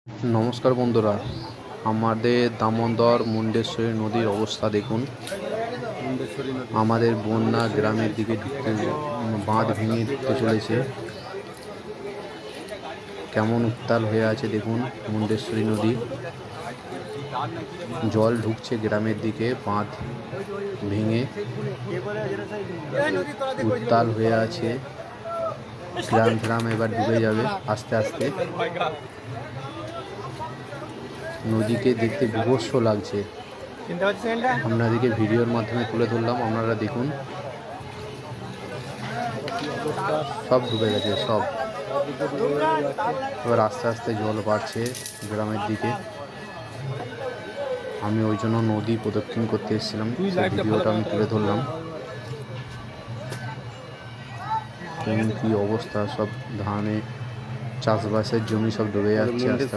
নমস্কার বন্ধুরা, আমাদের দামোদর মুন্ডেশ্বরী নদীর অবস্থা দেখুন। আমাদের বন্যা গ্রামের দিকে ঢুকতে বাঁধ ভেঙে ঢুকতে চলেছে। কেমন উত্তাল হয়ে আছে দেখুন মুন্ডেশ্বরী নদী। জল ঢুকছে গ্রামের দিকে, বাঁধ ভেঙে উত্তাল হয়ে আছে। গ্রাম এবার ডুবে যাবে আস্তে আস্তে। নদীকে দেখতে বিভৎস লাগছে, আপনাদেরকে ভিডিওর মাধ্যমে তুলে ধরলাম, আপনারা দেখুন। সব ডুবে গেছে সব। এবার আস্তে আস্তে জল বাড়ছে গ্রামের দিকে। আমি ওই জন্য নদী প্রদক্ষিণ করতে এসেছিলাম, ভিডিওটা আমি তুলে ধরলাম। কি অবস্থা, সব ধানে চাষবাসের জমি সব ডুবে যাচ্ছে আস্তে